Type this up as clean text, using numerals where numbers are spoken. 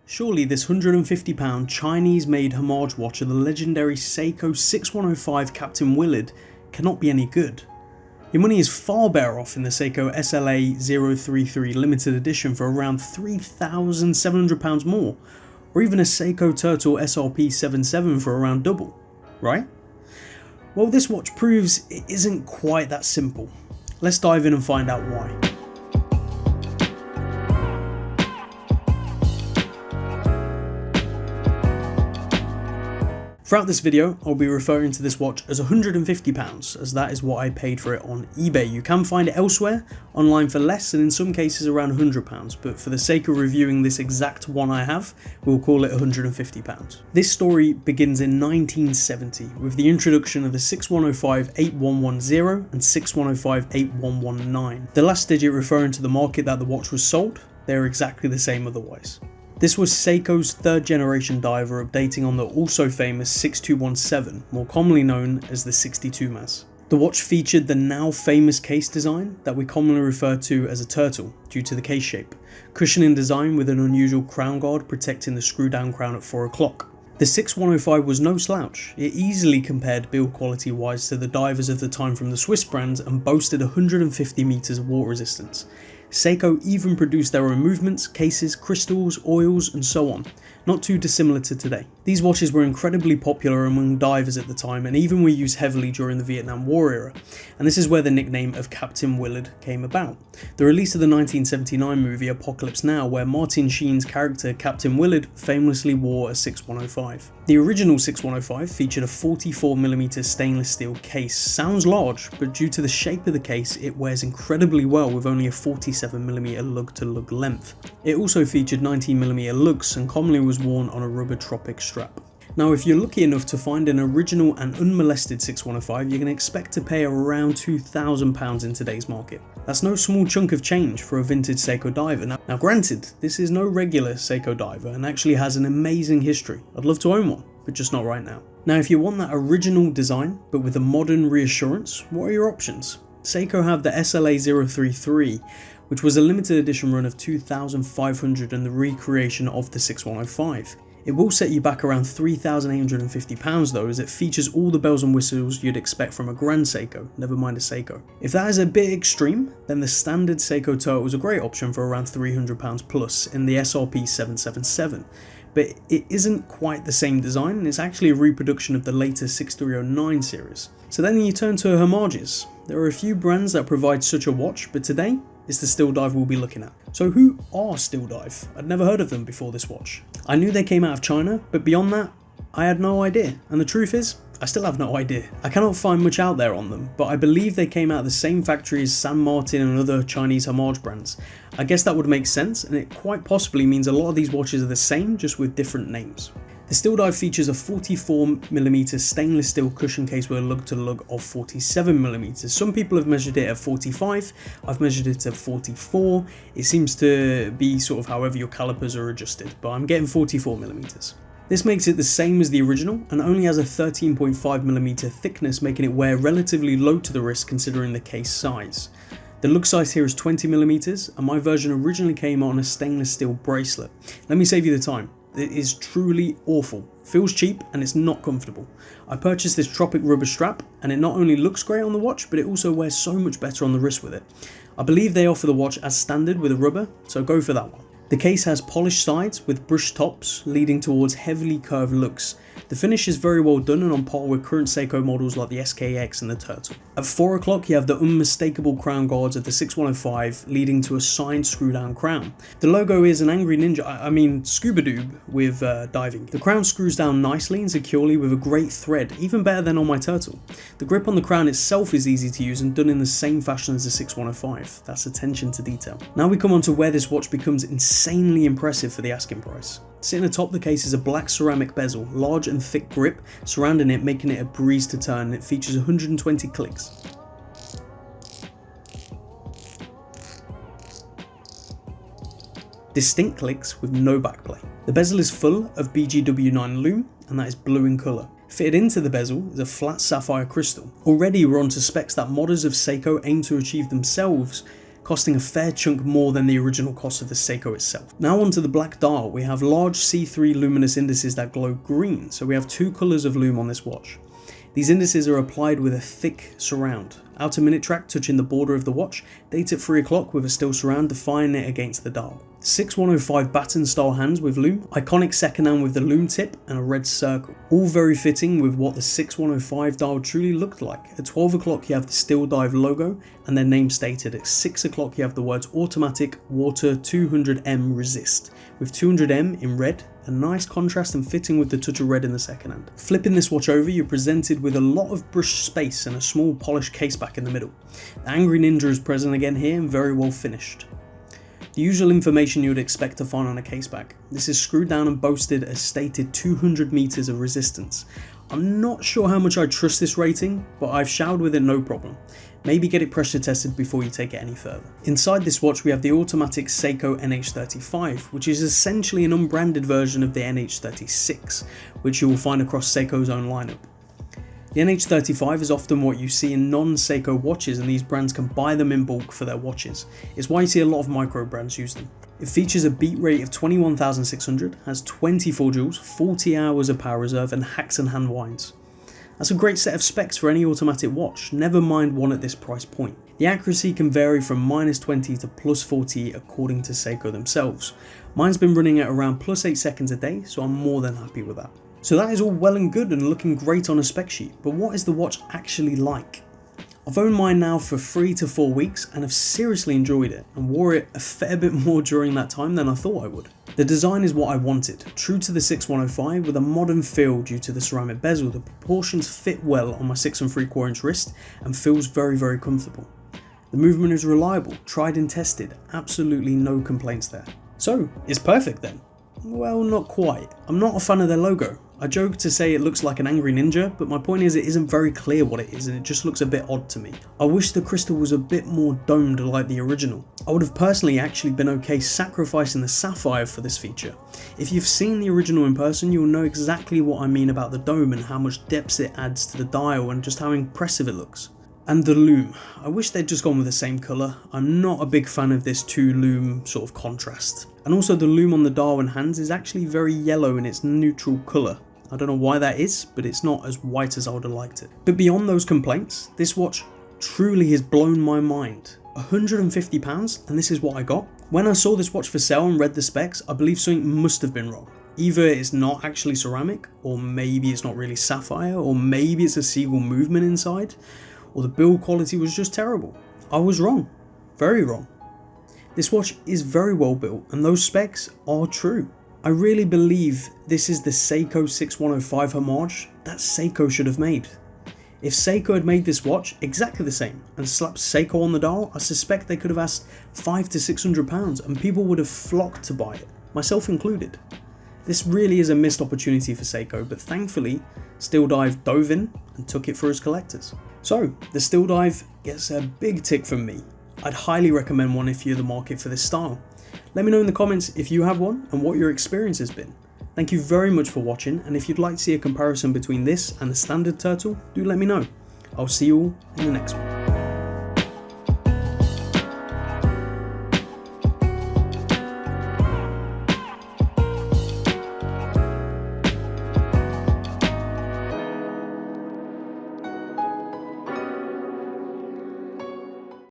Surely this £150 Chinese-made Homage watch of the legendary Seiko 6105 Captain Willard cannot be any good. Your money is far better off in the Seiko SLA 033 limited edition for around £3,700 more, or even a Seiko Turtle SRP 77 for around double, right? Well, this watch proves it isn't quite that simple. Let's dive in and find out why. Throughout this video, I'll be referring to this watch as £150, as that is what I paid for it on eBay. You can find it elsewhere, online for less, and in some cases around £100, but for the sake of reviewing this exact one I have, we'll call it £150. This story begins in 1970 with the introduction of the 6105-8110 and 6105-8119. The last digit referring to the market that the watch was sold, they're exactly the same otherwise. This was Seiko's third generation diver updating on the also famous 6217, more commonly known as the 62 Mas. The watch featured the now famous case design that we commonly refer to as a turtle due to the case shape, cushioning design with an unusual crown guard protecting the screw down crown at 4 o'clock. The 6105 was no slouch. It easily compared build quality wise to the divers of the time from the Swiss brands and boasted 150 meters of water resistance. Seiko even produced their own movements, cases, crystals, oils and so on, not too dissimilar to today. These watches were incredibly popular among divers at the time and even were used heavily during the Vietnam War era, and this is where the nickname of Captain Willard came about. The release of the 1979 movie Apocalypse Now, where Martin Sheen's character Captain Willard famously wore a 6105. The original 6105 featured a 44mm stainless steel case. Sounds large, but due to the shape of the case it wears incredibly well with only a 47mm lug-to-lug length. It also featured 19mm lugs and commonly was worn on a rubber tropic strap. Now if you're lucky enough to find an original and unmolested 6105, you can expect to pay around £2,000 in today's market. That's no small chunk of change for a vintage Seiko diver. Now granted, this is no regular Seiko diver and actually has an amazing history. I'd love to own one, but just not right now. Now if you want that original design but with a modern reassurance, what are your options? Seiko have the SLA 033, which was a limited edition run of 2,500 and the recreation of the 6105. It will set you back around £3,850 though, as it features all the bells and whistles you'd expect from a Grand Seiko, never mind a Seiko. If that is a bit extreme, then the standard Seiko Turtle is a great option for around £300 plus in the SRP 777. But it isn't quite the same design, and it's actually a reproduction of the later 6309 series. So then you turn to Homages. There are a few brands that provide such a watch, but today it's the STEELDIVE we'll be looking at. So who are STEELDIVE? I'd never heard of them before this watch. I knew they came out of China, but beyond that, I had no idea. And the truth is, I still have no idea. I cannot find much out there on them, but I believe they came out of the same factory as San Martin and other Chinese Homage brands. I guess that would make sense, and it quite possibly means a lot of these watches are the same, just with different names. The STEELDIVE features a 44mm stainless steel cushion case with a lug-to-lug of 47mm. Some people have measured it at 45, I've measured it at 44. It seems to be sort of however your calipers are adjusted, but I'm getting 44mm. This makes it the same as the original and only has a 13.5mm thickness, making it wear relatively low to the wrist considering the case size. The lug size here is 20mm and my version originally came on a stainless steel bracelet. Let me save you the time. It is truly awful, feels cheap and it's not comfortable. I purchased this tropic rubber strap and it not only looks great on the watch, but it also wears so much better on the wrist with it. I believe they offer the watch as standard with a rubber, so go for that one. The case has polished sides with brushed tops leading towards heavily curved looks. The finish is very well done and on par with current Seiko models like the SKX and the Turtle. At 4 o'clock you have the unmistakable crown guards of the 6105 leading to a signed screw down crown. The logo is an angry ninja, scuba doob with diving. The crown screws down nicely and securely with a great thread, even better than on my Turtle. The grip on the crown itself is easy to use and done in the same fashion as the 6105. That's attention to detail. Now we come on to where this watch becomes insanely impressive for the asking price. Sitting atop the case is a black ceramic bezel, large and thick grip surrounding it, making it a breeze to turn. It features 120 clicks. Distinct clicks with no backplay. The bezel is full of BGW9 lume and that is blue in colour. Fitted into the bezel is a flat sapphire crystal. Already we're onto specs that modders of Seiko aim to achieve themselves, costing a fair chunk more than the original cost of the Seiko itself. Now onto the black dial, we have large C3 luminous indices that glow green, so we have two colours of lume on this watch. These indices are applied with a thick surround. Outer minute track touching the border of the watch dates at 3 o'clock with a steel surround defining it against the dial. 6105 baton style hands with lume, iconic second hand with the lume tip and a red circle. All very fitting with what the 6105 dial truly looked like. At 12 o'clock you have the STEELDIVE logo and their name stated. At 6 o'clock you have the words automatic water 200M resist with 200M in red, a nice contrast and fitting with the touch of red in the second hand. Flipping this watch over, you're presented with a lot of brush space and a small polished caseback in the middle. The Angry Ninja is present again here and very well finished. The usual information you would expect to find on a caseback. This is screwed down and boasted as stated 200 meters of resistance. I'm not sure how much I trust this rating, but I've showered with it no problem. Maybe get it pressure tested before you take it any further. Inside this watch we have the automatic Seiko NH35, which is essentially an unbranded version of the NH36, which you will find across Seiko's own lineup. The NH35 is often what you see in non-Seiko watches, and these brands can buy them in bulk for their watches. It's why you see a lot of micro brands use them. It features a beat rate of 21,600, has 24 joules, 40 hours of power reserve and hacks and hand winds. That's a great set of specs for any automatic watch, never mind one at this price point. The accuracy can vary from -20 to +40 according to Seiko themselves. Mine's been running at around +8 seconds a day, so I'm more than happy with that. So that is all well and good and looking great on a spec sheet, but what is the watch actually like? I've owned mine now for 3 to 4 weeks and have seriously enjoyed it and wore it a fair bit more during that time than I thought I would. The design is what I wanted, true to the 6105 with a modern feel due to the ceramic bezel. The proportions fit well on my 6 3/4 inch wrist and feels very comfortable. The movement is reliable, tried and tested, absolutely no complaints there. So, it's perfect then? Well, not quite. I'm not a fan of their logo. I joke to say it looks like an Angry Ninja, but my point is it isn't very clear what it is and it just looks a bit odd to me. I wish the crystal was a bit more domed like the original. I would have personally actually been okay sacrificing the sapphire for this feature. If you've seen the original in person, you'll know exactly what I mean about the dome and how much depth it adds to the dial and just how impressive it looks. And the lume. I wish they'd just gone with the same colour. I'm not a big fan of this two lume sort of contrast. And also the lume on the dial and hands is actually very yellow in its neutral colour. I don't know why that is, but it's not as white as I would have liked it. But beyond those complaints, this watch truly has blown my mind. £150 and this is what I got? When I saw this watch for sale and read the specs, I believe something must have been wrong. Either it's not actually ceramic, or maybe it's not really sapphire, or maybe it's a seagull movement inside, or the build quality was just terrible. I was wrong. Very wrong. This watch is very well built and those specs are true. I really believe this is the Seiko 6105 homage that Seiko should have made. If Seiko had made this watch exactly the same and slapped Seiko on the dial, I suspect they could have asked £500 to £600 and people would have flocked to buy it, myself included. This really is a missed opportunity for Seiko, but thankfully STEELDIVE dove in and took it for his collectors. So the STEELDIVE gets a big tick from me. I'd highly recommend one if you're the market for this style. Let me know in the comments if you have one and what your experience has been. Thank you very much for watching, and if you'd like to see a comparison between this and the standard turtle, do let me know. I'll see you all in the next one.